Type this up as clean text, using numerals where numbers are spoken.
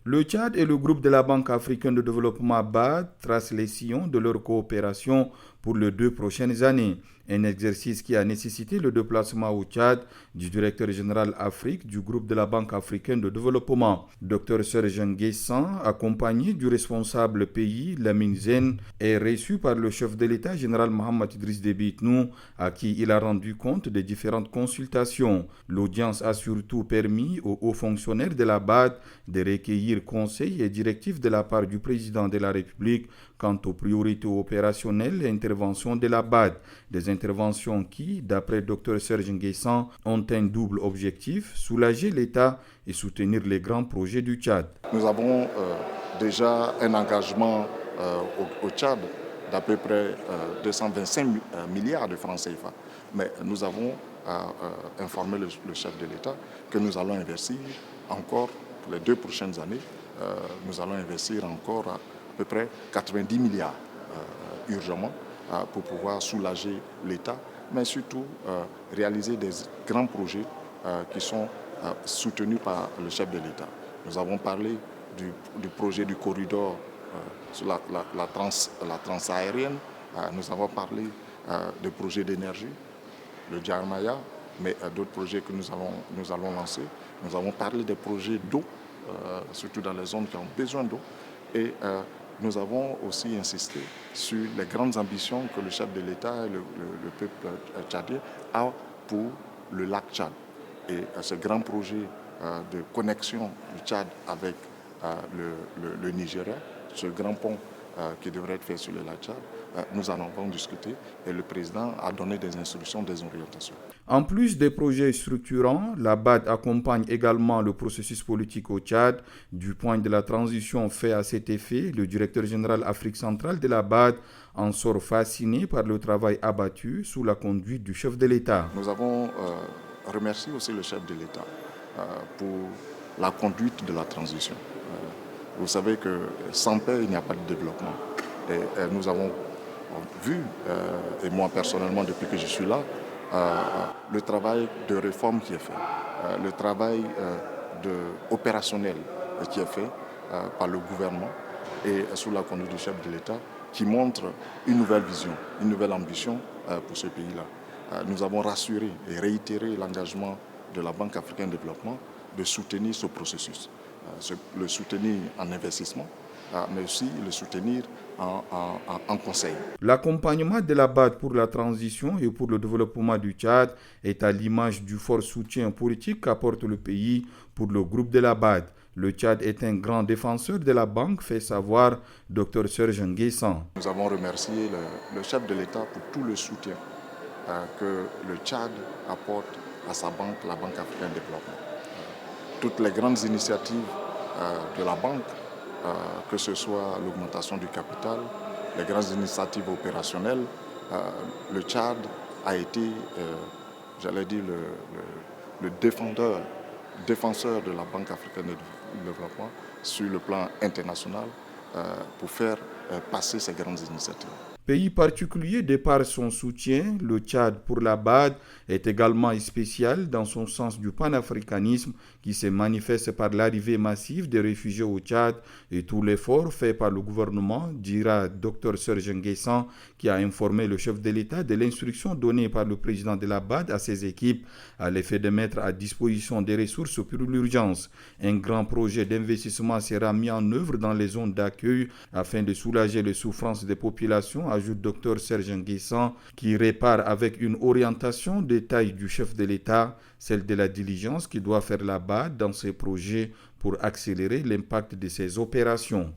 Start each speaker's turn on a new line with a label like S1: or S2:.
S1: Le Tchad et le groupe de la Banque africaine de développement BAD tracent les sillons de leur coopération pour les 2 prochaines années. Un exercice qui a nécessité le déplacement au Tchad du directeur général Afrique du groupe de la Banque africaine de développement. Dr Serge Nguessan, accompagné du responsable pays Lamine Zen, est reçu par le chef de l'État général Mohamed Idriss Déby Itnou, à qui il a rendu compte des différentes consultations. L'audience a surtout permis aux hauts fonctionnaires de la BAD de recueillir conseils et directives de la part du président de la République quant aux priorités opérationnelles et interventions de la BAD. Des interventions qui, d'après Dr Serge Nguessan, ont un double objectif, soulager l'État et soutenir les grands projets du Tchad.
S2: Nous avons déjà un engagement au Tchad d'à peu près 225 milliards de francs CFA. Mais nous avons informé le chef de l'État que nous allons investir encore pour les 2 prochaines années. Nous allons investir encore à peu près 90 milliards urgemment pour pouvoir soulager l'État, mais surtout réaliser des grands projets qui sont soutenus par le chef de l'État. Nous avons parlé du projet du corridor sur la transaérienne. Nous avons parlé de projets d'énergie, le Djarmaya, mais d'autres projets que nous allons lancer. Nous avons parlé des projets d'eau, surtout dans les zones qui ont besoin d'eau. Et nous avons aussi insisté sur les grandes ambitions que le chef de l'État et le peuple tchadien a pour le lac Tchad. Et ce grand projet de connexion du Tchad avec le Nigeria, ce grand pont qui devrait être fait sur le lac Tchad, nous en avons discuté et le président a donné des instructions, des orientations.
S1: En plus des projets structurants, la BAD accompagne également le processus politique au Tchad. Du point de la transition fait à cet effet, le directeur général Afrique centrale de la BAD en sort fasciné par le travail abattu sous la conduite du chef de l'État.
S2: Nous avons remercié aussi le chef de l'État pour la conduite de la transition. Vous savez que sans paix, il n'y a pas de développement. Et nous avons vu, et moi personnellement depuis que je suis là, le travail de réforme qui est fait, le travail opérationnel qui est fait par le gouvernement et sous la conduite du chef de l'État qui montre une nouvelle vision, une nouvelle ambition pour ce pays-là. Nous avons rassuré et réitéré l'engagement de la Banque africaine de développement de soutenir ce processus, le soutenir en investissement, mais aussi le soutenir en conseil.
S1: L'accompagnement de la BAD pour la transition et pour le développement du Tchad est à l'image du fort soutien politique qu'apporte le pays pour le groupe de la BAD. Le Tchad est un grand défenseur de la banque, fait savoir Dr Serge Nguessan.
S2: Nous avons remercié le chef de l'État pour tout le soutien que le Tchad apporte à sa banque, la Banque africaine de développement. Toutes les grandes initiatives de la banque, que ce soit l'augmentation du capital, les grandes initiatives opérationnelles, le Tchad a été, j'allais dire, le défenseur de la Banque africaine de développement sur le plan international pour faire passer ces grandes initiatives.
S1: Pays particulier de par son soutien, le Tchad pour la BAD est également spécial dans son sens du panafricanisme qui se manifeste par l'arrivée massive des réfugiés au Tchad et tout l'effort fait par le gouvernement, dira Dr Serge Nguessan, qui a informé le chef de l'État de l'instruction donnée par le président de la BAD à ses équipes à l'effet de mettre à disposition des ressources pour l'urgence. Un grand projet d'investissement sera mis en œuvre dans les zones d'accueil afin de soulager les souffrances des populations, ajoute Dr Serge Nguessan, qui répare avec une orientation des tailles du chef de l'État, celle de la diligence qui doit faire la BAD dans ses projets pour accélérer l'impact de ces opérations.